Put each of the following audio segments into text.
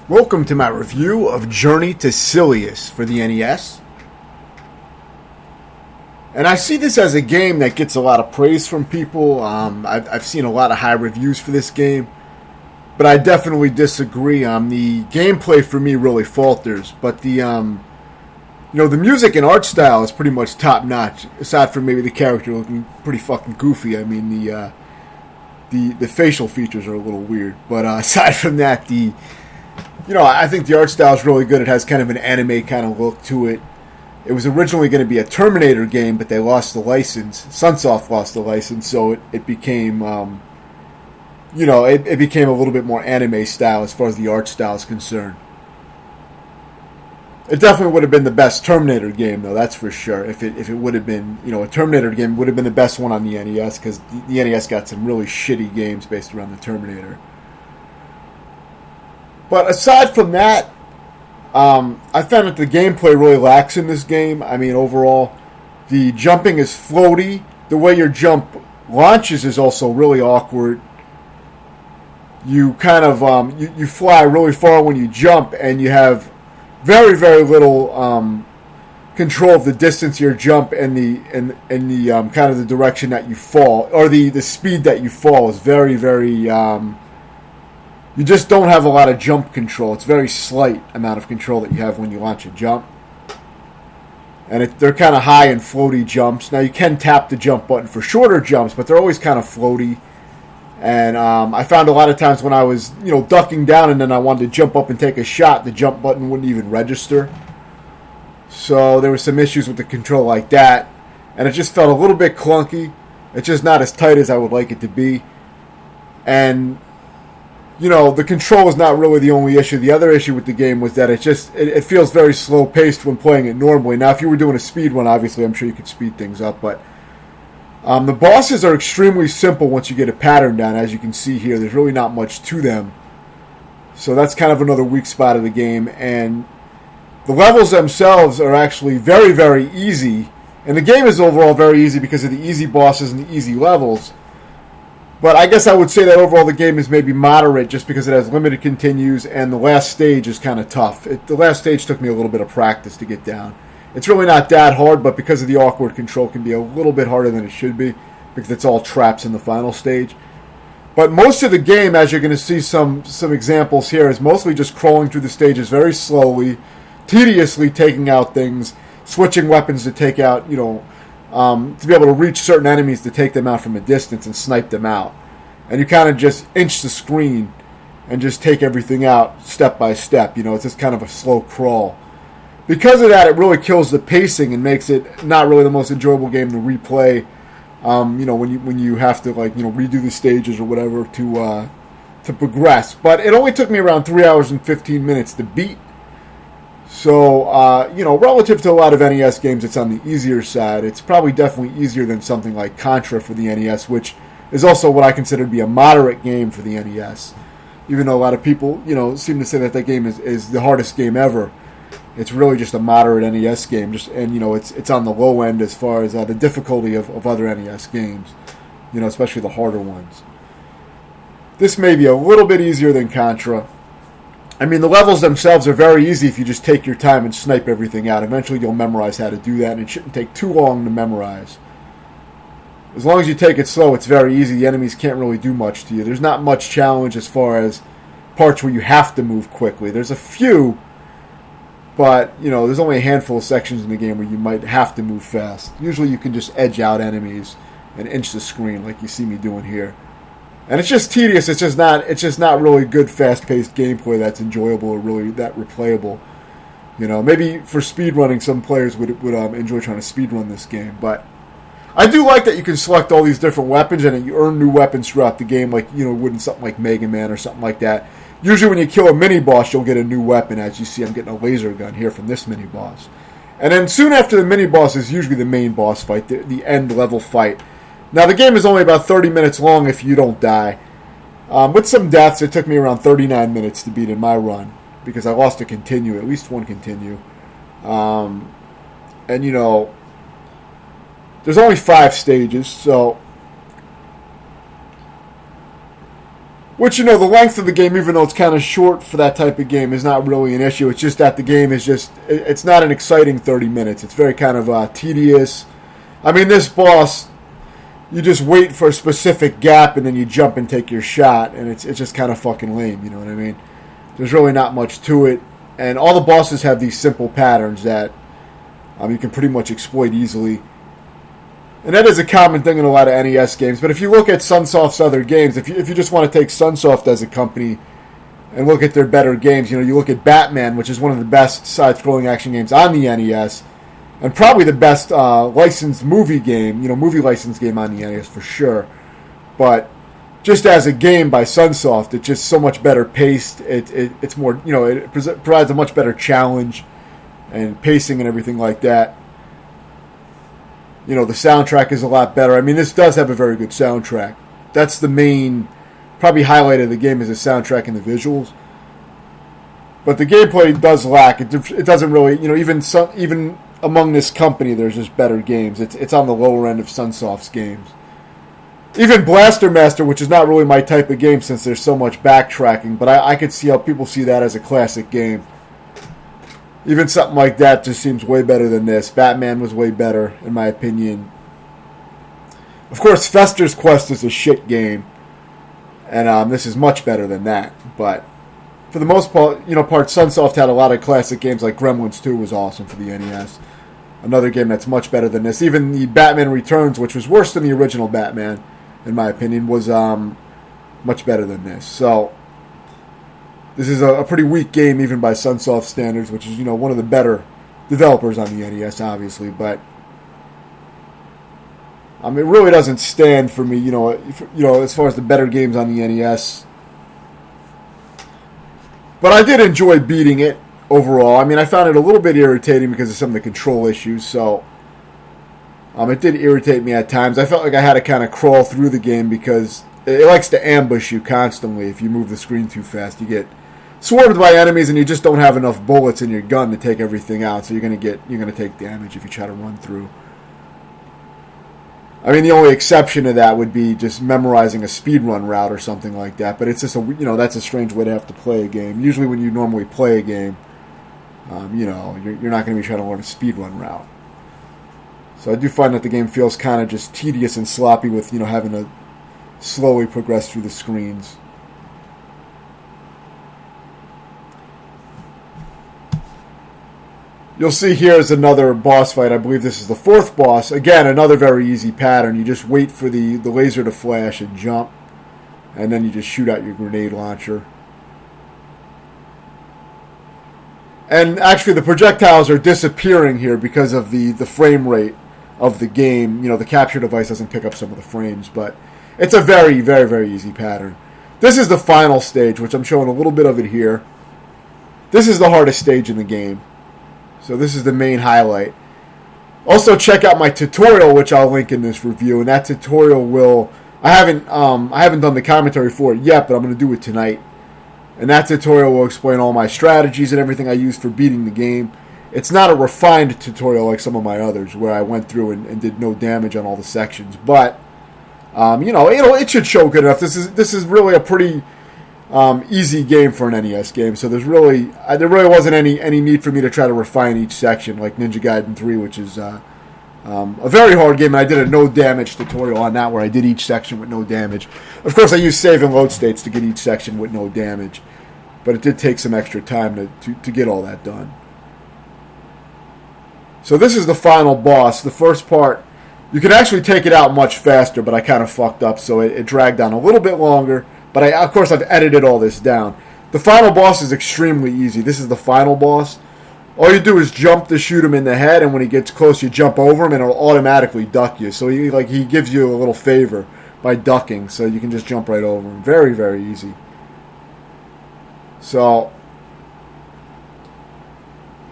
Welcome to my review of Journey to Silius for the NES. And I see this as a game that gets a lot of praise from people. I've seen a lot of high reviews for this game. But I definitely disagree. The gameplay for me really falters. But the music and art style is pretty much top notch. Aside from maybe the character looking pretty fucking goofy. I mean, the facial features are a little weird. But aside from that, I think the art style is really good. It has kind of an anime kind of look to it. It was originally going to be a Terminator game, but they lost the license. Sunsoft lost the license, so it became, it became a little bit more anime style as far as the art style is concerned. It definitely would have been the best Terminator game, though, that's for sure. If it would have been, a Terminator game, would have been the best one on the NES, because the NES got some really shitty games based around the Terminator. But aside from that, I found that the gameplay really lacks in this game. I mean, overall, the jumping is floaty. The way your jump launches is also really awkward. You kind of you fly really far when you jump, and you have very, very little control of the distance you jump and the kind of the direction that you fall, or the speed that you fall is very, very. You just don't have a lot of jump control. It's a very slight amount of control that you have when you launch a jump. And they're kind of high and floaty jumps. Now, you can tap the jump button for shorter jumps, but they're always kind of floaty. And I found a lot of times when I was, ducking down and then I wanted to jump up and take a shot, the jump button wouldn't even register. So there were some issues with the control like that. And it just felt a little bit clunky. It's just not as tight as I would like it to be. And the control is not really the only issue. The other issue with the game was that it feels very slow-paced when playing it normally. Now, if you were doing a speed run, obviously, I'm sure you could speed things up. But the bosses are extremely simple once you get a pattern down. As you can see here, there's really not much to them. So that's kind of another weak spot of the game. And the levels themselves are actually very, very easy. And the game is overall very easy because of the easy bosses and the easy levels. But I guess I would say that overall the game is maybe moderate just because it has limited continues and the last stage is kind of tough. The last stage took me a little bit of practice to get down. It's really not that hard, but because of the awkward control, it can be a little bit harder than it should be because it's all traps in the final stage. But most of the game, as you're going to see some examples here, is mostly just crawling through the stages very slowly, tediously taking out things, switching weapons to take out, to be able to reach certain enemies to take them out from a distance and snipe them out. And you kind of just inch the screen and just take everything out step by step. It's just kind of a slow crawl. Because of that, it really kills the pacing and makes it not really the most enjoyable game to replay. When you have to redo the stages or whatever to progress. But it only took me around 3 hours and 15 minutes to beat. So, relative to a lot of NES games, it's on the easier side. It's probably definitely easier than something like Contra for the NES, which is also what I consider to be a moderate game for the NES. Even though a lot of people, seem to say that game is the hardest game ever. It's really just a moderate NES game. It's on the low end as far as the difficulty of other NES games. Especially the harder ones. This may be a little bit easier than Contra. I mean, the levels themselves are very easy if you just take your time and snipe everything out. Eventually you'll memorize how to do that, and it shouldn't take too long to memorize. As long as you take it slow, it's very easy. The enemies can't really do much to you. There's not much challenge as far as parts where you have to move quickly. There's a few, but, there's only a handful of sections in the game where you might have to move fast. Usually you can just edge out enemies and inch the screen like you see me doing here. And it's just tedious. It's just not really good, fast-paced gameplay that's enjoyable or really that replayable. Maybe for speedrunning, some players would enjoy trying to speedrun this game. But I do like that you can select all these different weapons and that you earn new weapons throughout the game, like would in something like Mega Man or something like that. Usually, when you kill a mini boss, you'll get a new weapon. As you see, I'm getting a laser gun here from this mini boss. And then soon after the mini boss is usually the main boss fight, the end level fight. Now, the game is only about 30 minutes long if you don't die. With some deaths, it took me around 39 minutes to beat in my run, because I lost a continue, at least one continue. There's only 5 stages, so Which, the length of the game, even though it's kind of short for that type of game, is not really an issue. It's just that the game is it's not an exciting 30 minutes. It's very kind of tedious. I mean, this boss, you just wait for a specific gap and then you jump and take your shot, and it's just kind of fucking lame, you know what I mean? There's really not much to it, and all the bosses have these simple patterns that you can pretty much exploit easily. And that is a common thing in a lot of NES games. But if you look at Sunsoft's other games, if you just want to take Sunsoft as a company and look at their better games, you look at Batman, which is one of the best side-scrolling action games on the NES, and probably the best licensed movie game, movie licensed game on the NES for sure. But just as a game by Sunsoft, it's just so much better paced. It's more, it provides a much better challenge and pacing and everything like that. The soundtrack is a lot better. I mean, this does have a very good soundtrack. That's the main, probably highlight of the game is the soundtrack and the visuals. But the gameplay does lack. It doesn't really, even among this company, there's just better games. It's on the lower end of Sunsoft's games. Even Blaster Master, which is not really my type of game since there's so much backtracking, but I could see how people see that as a classic game. Even something like that just seems way better than this. Batman was way better, in my opinion. Of course, Fester's Quest is a shit game, and this is much better than that. But for the most part, Sunsoft had a lot of classic games, like Gremlins 2 was awesome for the NES. Another game that's much better than this. Even the Batman Returns, which was worse than the original Batman, in my opinion, was much better than this. So this is a pretty weak game, even by Sunsoft standards, which is, one of the better developers on the NES, obviously. But it really doesn't stand for me, as far as the better games on the NES. But I did enjoy beating it overall. I mean, I found it a little bit irritating because of some of the control issues, so it did irritate me at times. I felt like I had to kind of crawl through the game because it likes to ambush you constantly. If you move the screen too fast, you get swarmed by enemies, and you just don't have enough bullets in your gun to take everything out. So you're gonna take damage if you try to run through. I mean, the only exception to that would be just memorizing a speedrun route or something like that. But it's just that's a strange way to have to play a game. Usually, when you normally play a game, you're not going to be trying to learn a speedrun route. So I do find that the game feels kind of just tedious and sloppy with having to slowly progress through the screens. You'll see here is another boss fight. I believe this is the fourth boss. Again, another very easy pattern. You just wait for the laser to flash and jump, and then you just shoot out your grenade launcher. And actually, the projectiles are disappearing here because of the frame rate of the game. The capture device doesn't pick up some of the frames, but it's a very, very, very easy pattern. This is the final stage, which I'm showing a little bit of it here. This is the hardest stage in the game. So this is the main highlight. Also, check out my tutorial, which I'll link in this review. And that tutorial will... I haven't done the commentary for it yet, but I'm going to do it tonight. And that tutorial will explain all my strategies and everything I used for beating the game. It's not a refined tutorial like some of my others, where I went through and did no damage on all the sections. But it should show good enough. This is really a pretty easy game for an NES game. So there really wasn't any need for me to try to refine each section like Ninja Gaiden 3, which is a very hard game. And I did a no damage tutorial on that, where I did each section with no damage. Of course, I used save and load states to get each section with no damage, but it did take some extra time to get all that done. So this is the final boss. The first part, you can actually take it out much faster, but I kind of fucked up, so it dragged on a little bit longer. But of course, I've edited all this down. The final boss is extremely easy. This is the final boss. All you do is jump to shoot him in the head, and when he gets close, you jump over him, and it'll automatically duck you. So he gives you a little favor by ducking, so you can just jump right over him. Very, very easy. So,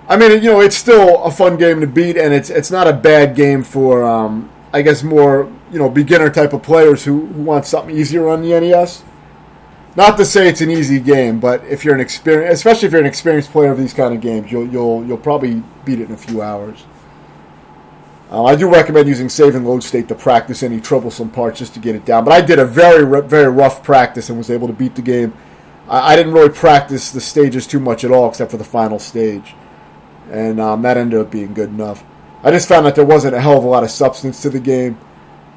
I mean, it's still a fun game to beat, and it's not a bad game for, I guess, more, beginner type of players who want something easier on the NES. Not to say it's an easy game, but if you're especially if you're an experienced player of these kind of games, you'll probably beat it in a few hours. I do recommend using save and load state to practice any troublesome parts just to get it down. But I did a very rough practice and was able to beat the game. I didn't really practice the stages too much at all except for the final stage. And that ended up being good enough. I just found that there wasn't a hell of a lot of substance to the game.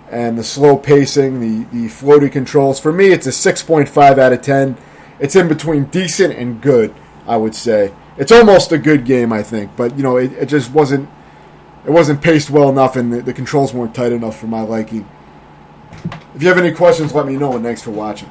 And the slow pacing, the floaty controls. For me, it's a 6.5 out of 10. It's in between decent and good, I would say. It's almost a good game, I think. But, it just wasn't... It wasn't paced well enough, and the controls weren't tight enough for my liking. If you have any questions, let me know, and thanks for watching.